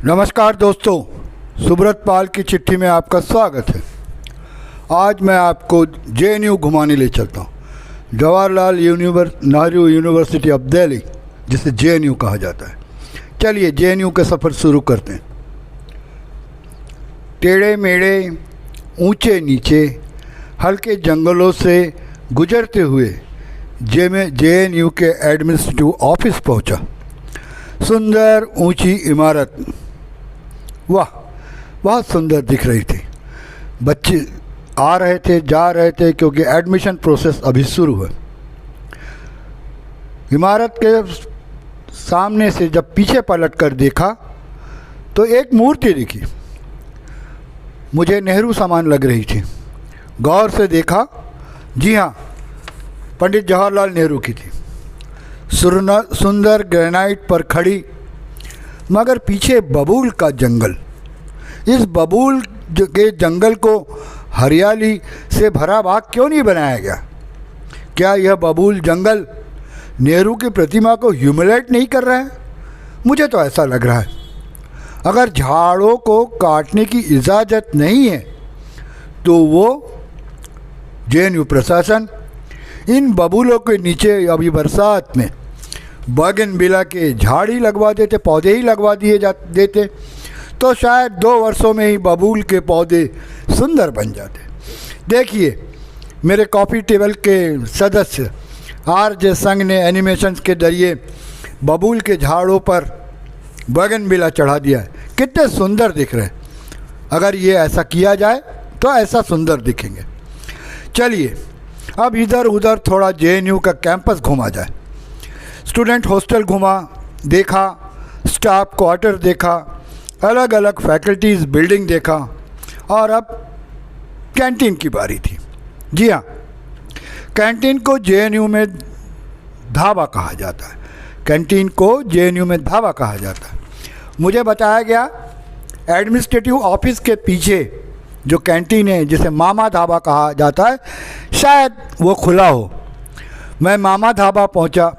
नमस्कार दोस्तों, सुब्रत पाल की चिट्ठी में आपका स्वागत है। आज मैं आपको जेएनयू घुमाने ले चलता हूँ। जवाहरलाल नेहरू यूनिवर्सिटी ऑफ दिल्ली, जिसे जेएनयू कहा जाता है। चलिए जेएनयू का सफ़र शुरू करते हैं। टेढ़े मेढ़े, ऊंचे नीचे, हल्के जंगलों से गुजरते हुए जेएनयू के एडमिनिस्ट्रेटिव ऑफिस पहुँचा। सुंदर ऊंची इमारत, वाह, बहुत सुंदर दिख रही थी। बच्चे आ रहे थे, जा रहे थे, क्योंकि एडमिशन प्रोसेस अभी शुरू है। इमारत के सामने से जब पीछे पलट कर देखा तो एक मूर्ति दिखी। मुझे नेहरू समान लग रही थी। गौर से देखा, जी हाँ, पंडित जवाहरलाल नेहरू की थी। सुंदर ग्रेनाइट पर खड़ी, मगर पीछे बबूल का जंगल। इस बबूल के जंगल को हरियाली से भरा बाग क्यों नहीं बनाया गया? क्या यह बबूल जंगल नेहरू की प्रतिमा को ह्यूमिलेट नहीं कर रहा है? मुझे तो ऐसा लग रहा है। अगर झाड़ों को काटने की इजाज़त नहीं है तो वो जेएनयू प्रशासन इन बबूलों के नीचे अभी बरसात में बगनविला के झाड़ ही लगवा देते, पौधे ही लगवा देते, तो शायद 2 वर्षों में ही बबूल के पौधे सुंदर बन जाते। देखिए, मेरे कॉफ़ी टेबल के सदस्य आरजे संघ ने एनिमेशन के जरिए बबूल के झाड़ों पर बगनविला चढ़ा दिया है। कितने सुंदर दिख रहे हैं। अगर ये ऐसा किया जाए तो ऐसा सुंदर दिखेंगे। चलिए अब इधर उधर थोड़ा जेएनयू का कैंपस घूमा जाए। स्टूडेंट हॉस्टल घूमा, देखा, स्टाफ क्वार्टर देखा, अलग अलग फैकल्टीज़ बिल्डिंग देखा, और अब कैंटीन की बारी थी। जी हाँ, कैंटीन को जेएनयू में ढाबा कहा जाता है। कैंटीन को जेएनयू में ढाबा कहा जाता है। मुझे बताया गया एडमिनिस्ट्रेटिव ऑफिस के पीछे जो कैंटीन है, जिसे मामा ढाबा कहा जाता है, शायद वो खुला हो। मैं मामा ढाबा पहुंचा।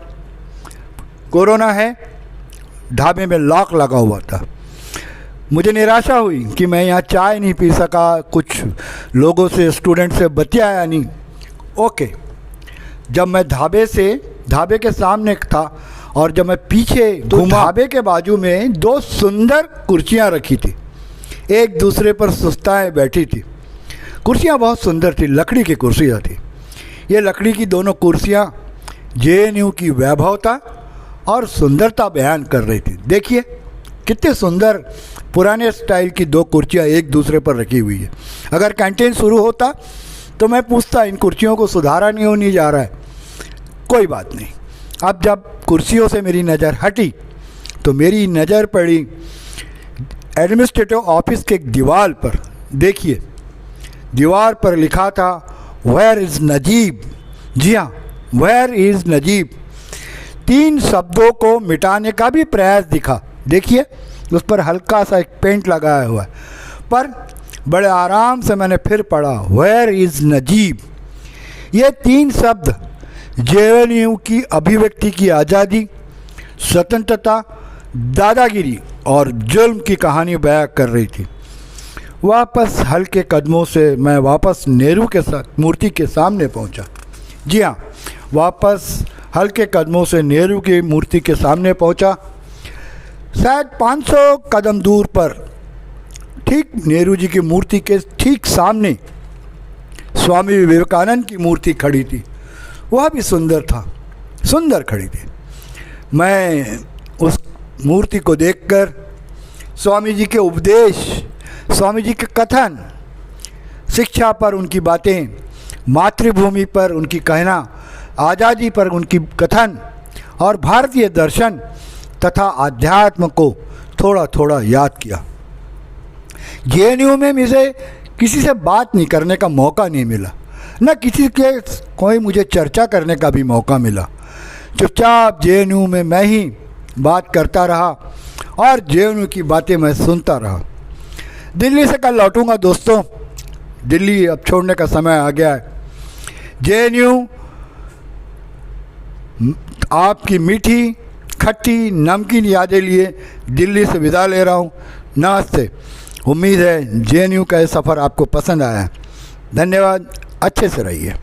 कोरोना है, ढाबे में लॉक लगा हुआ था। मुझे निराशा हुई कि मैं यहाँ चाय नहीं पी सका, कुछ लोगों से, स्टूडेंट से बतियाया नहीं। ओके, जब मैं ढाबे के सामने था और जब मैं पीछे तो ढाबे के बाजू में 2 सुंदर कुर्सियाँ रखी थी, एक दूसरे पर सुस्ताएं बैठी थी। कुर्सियाँ बहुत सुंदर थी, लकड़ी की कुर्सियाँ थी। ये लकड़ी की दोनों कुर्सियाँ जेएनयू की वैभवता और सुंदरता बयान कर रही थी। देखिए कितने सुंदर पुराने स्टाइल की 2 कुर्सियाँ एक दूसरे पर रखी हुई है। अगर कैंटीन शुरू होता तो मैं पूछता, इन कुर्सियों को सुधारा नहीं होने जा रहा है? कोई बात नहीं। अब जब कुर्सियों से मेरी नज़र हटी तो मेरी नज़र पड़ी एडमिनिस्ट्रेटिव ऑफिस के एक दीवार पर। देखिए, दीवार पर लिखा था, वेयर इज़ नजीब। जी हाँ, वेयर इज़ नजीब। 3 शब्दों को मिटाने का भी प्रयास दिखा। देखिए, उस पर हल्का सा एक पेंट लगाया हुआ है, पर बड़े आराम से मैंने फिर पढ़ा, वेयर इज़ नजीब। ये 3 शब्द जेएनयू की अभिव्यक्ति की आज़ादी, स्वतंत्रता, दादागिरी और जुल्म की कहानी बयां कर रही थी। वापस हल्के कदमों से मैं वापस नेहरू के साथ मूर्ति के सामने पहुंचा। जी हाँ, वापस हल्के कदमों से नेहरू की मूर्ति के सामने पहुंचा। शायद 500 कदम दूर पर, ठीक नेहरू जी की मूर्ति के ठीक सामने स्वामी विवेकानंद की मूर्ति खड़ी थी। वह भी सुंदर था, सुंदर खड़ी थी। मैं उस मूर्ति को देखकर स्वामी जी के उपदेश, स्वामी जी के कथन, शिक्षा पर उनकी बातें, मातृभूमि पर उनकी कहना, आज़ादी पर उनकी कथन और भारतीय दर्शन तथा अध्यात्म को थोड़ा थोड़ा याद किया। जेएनयू में मुझे किसी से बात नहीं करने का मौका नहीं मिला, न किसी के कोई मुझे चर्चा करने का भी मौका मिला। चुपचाप जेएनयू में मैं ही बात करता रहा और जेएनयू की बातें मैं सुनता रहा। दिल्ली से कल लौटूंगा दोस्तों। दिल्ली अब छोड़ने का समय आ गया है। जेएनयू आपकी मीठी खट्टी नमकीन यादें लिए दिल्ली से विदा ले रहा हूँ। नमस्ते। उम्मीद है JNU का ये सफ़र आपको पसंद आया है। धन्यवाद। अच्छे से रहिए।